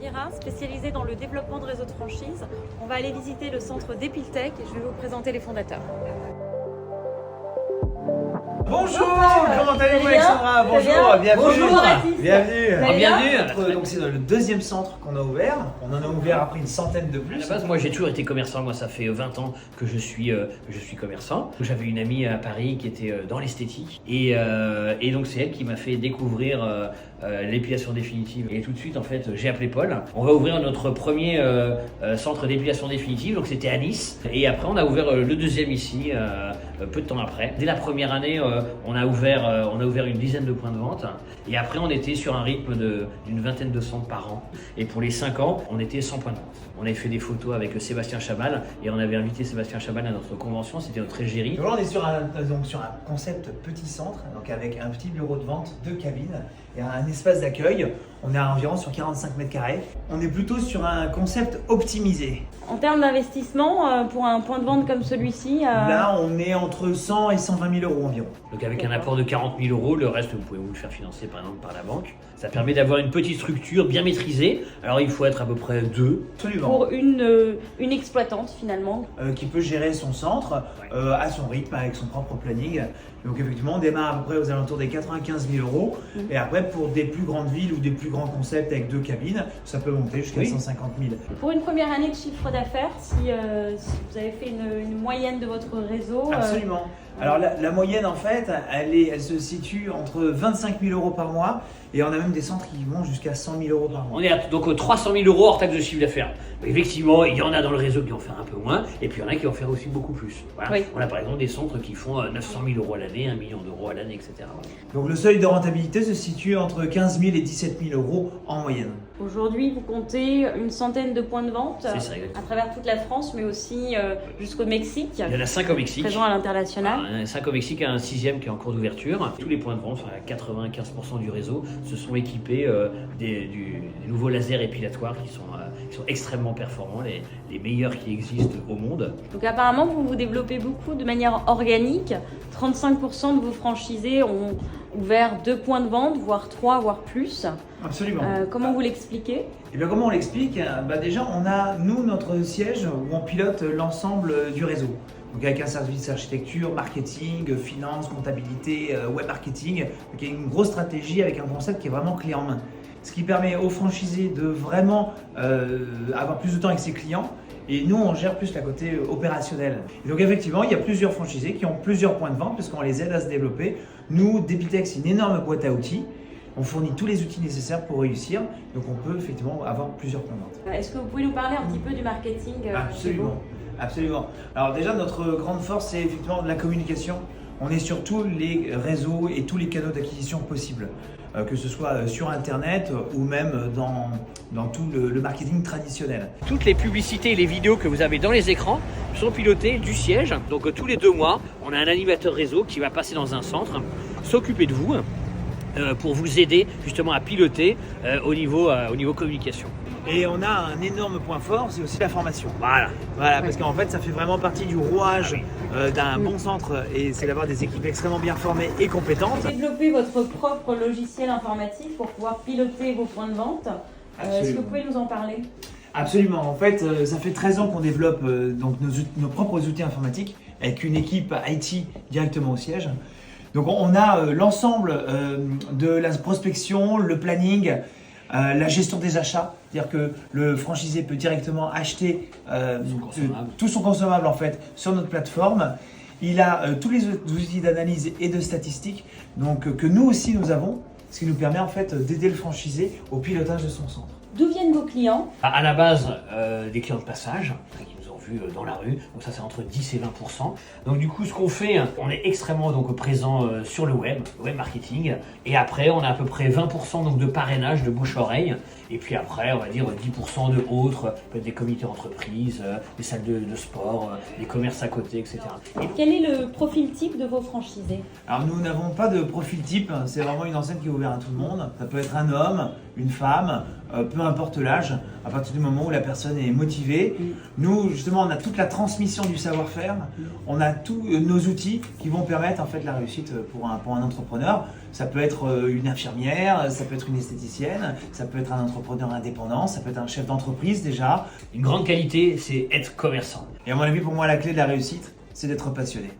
Vira, spécialisée dans le développement de réseaux de franchise. On va aller visiter le centre d'Epiltech et je vais vous présenter les fondateurs. Bonjour, comment allez-vous Alexandra? Bonjour, bienvenue. Bienvenue. Donc c'est le deuxième centre qu'on a ouvert. On en a ouvert après une centaine de plus. À la base, moi j'ai toujours été commerçant. Moi ça fait 20 ans que je suis commerçant. J'avais une amie à Paris qui était dans l'esthétique et donc c'est elle qui m'a fait découvrir l'épilation définitive. Et tout de suite en fait j'ai appelé Paul. On va ouvrir notre premier centre d'épilation définitive. Donc c'était à Nice. Et après on a ouvert le deuxième ici peu de temps après. Dès la première année on a ouvert une dizaine de points de vente. Et après on était sur un rythme d'une vingtaine de centres par an. Et pour les 5 ans on était 100 points de vente. On avait fait des photos avec Sébastien Chabal et on avait invité Sébastien Chabal à notre convention, c'était notre égérie. Donc là on est sur un concept petit centre, donc avec un petit bureau de vente, 2 cabines et un espace d'accueil. On est à environ sur 45 mètres carrés. On est plutôt sur un concept optimisé. En termes d'investissement, pour un point de vente comme celui-ci... Là on est entre 100 et 120 000 euros environ. Donc avec un apport de 40 000 euros, le reste vous pouvez vous le faire financer par exemple par la banque. Ça permet d'avoir une petite structure bien maîtrisée. Alors il faut être à peu près 2. Absolument. Pour une exploitante finalement. Qui peut gérer son centre à son rythme, avec son propre planning. Donc effectivement on démarre à peu près aux alentours des 95 000 euros. Et après pour des plus grandes villes ou des plus grands concepts avec 2 cabines, ça peut monter jusqu'à 150 000. Pour une première année de chiffre d'affaires, si vous avez fait une moyenne de votre réseau... Absolument. Alors la moyenne en fait, elle se situe entre 25 000 euros par mois et on a même des centres qui vont jusqu'à 100 000 euros par mois. On est à donc 300 000 euros hors taxe de chiffre d'affaires. Effectivement, il y en a dans le réseau qui en font un peu moins et puis il y en a qui en font aussi beaucoup plus. Voilà. Oui. On a par exemple des centres qui font 900 000 euros à l'année, 1 million d'euros à l'année, etc. Donc le seuil de rentabilité se situe entre 15 000 et 17 000 euros en moyenne. Aujourd'hui, vous comptez une centaine de points de vente C'est ça, exactement. à travers toute la France, mais aussi jusqu'au Mexique. Il y en a 5 au Mexique. Présent à l'international. Il y en a 5 au Mexique et un 6e qui est en cours d'ouverture. Tous les points de vente, à 95% du réseau, se sont équipés des nouveaux lasers épilatoires qui sont extrêmement performants, les meilleurs qui existent au monde. Donc apparemment, vous vous développez beaucoup de manière organique. 35% de vos franchisés ont ouvert 2 points de vente, voire 3, voire plus. Absolument. Comment vous l'expliquez? Et bien comment on l'explique? Déjà on a nous notre siège où on pilote l'ensemble du réseau. Donc avec un service architecture, marketing, finance, comptabilité, web marketing. Donc il y a une grosse stratégie avec un concept qui est vraiment clé en main. Ce qui permet aux franchisés de vraiment avoir plus de temps avec ses clients. Et nous, on gère plus la côté opérationnel. Et donc effectivement, il y a plusieurs franchisés qui ont plusieurs points de vente parce qu'on les aide à se développer. Nous, Depiltech, c'est une énorme boîte à outils. On fournit tous les outils nécessaires pour réussir. Donc on peut effectivement avoir plusieurs points de vente. Est-ce que vous pouvez nous parler un petit peu du marketing? Absolument. Absolument. Alors déjà, notre grande force, c'est effectivement la communication. On est sur tous les réseaux et tous les canaux d'acquisition possibles. Que ce soit sur Internet ou même dans tout le marketing traditionnel. Toutes les publicités et les vidéos que vous avez dans les écrans sont pilotées du siège. Donc tous les 2 mois, on a un animateur réseau qui va passer dans un centre, s'occuper de vous pour vous aider justement à piloter au niveau communication. Et on a un énorme point fort, c'est aussi la formation. Voilà, parce qu'en fait, ça fait vraiment partie du rouage d'un bon centre et c'est d'avoir des équipes extrêmement bien formées et compétentes. Développer votre propre logiciel informatique pour pouvoir piloter vos points de vente. Est-ce que vous pouvez nous en parler? Absolument. En fait, ça fait 13 ans qu'on développe donc nos propres outils informatiques avec une équipe IT directement au siège. Donc on a l'ensemble de la prospection, le planning, la gestion des achats, c'est-à-dire que le franchisé peut directement acheter tout son consommable en fait sur notre plateforme. Il a tous les outils d'analyse et de statistiques donc, que nous aussi nous avons, ce qui nous permet en fait d'aider le franchisé au pilotage de son centre. D'où viennent vos clients? À la base, des clients de passage qui nous ont vus dans la rue, donc ça c'est entre 10 et 20%. Donc du coup ce qu'on fait, on est extrêmement donc présent sur le web marketing, et après on a à peu près 20% donc de parrainage de bouche-oreille, et puis après on va dire 10% de autres, peut-être des comités d'entreprise, des salles de sport, des commerces à côté, etc. Et quel est le profil type de vos franchisés? Alors nous n'avons pas de profil type, c'est vraiment une enseigne qui est ouverte à tout le monde. Ça peut être un homme, une femme, peu importe l'âge, à partir du moment où la personne est motivée. Nous, justement, on a toute la transmission du savoir-faire, on a tous nos outils qui vont permettre en fait la réussite pour un entrepreneur. Ça peut être une infirmière, ça peut être une esthéticienne, ça peut être un entrepreneur entrepreneur indépendant, ça peut être un chef d'entreprise déjà. Une grande qualité, c'est être commerçant. Et à mon avis, pour moi, la clé de la réussite, c'est d'être passionné.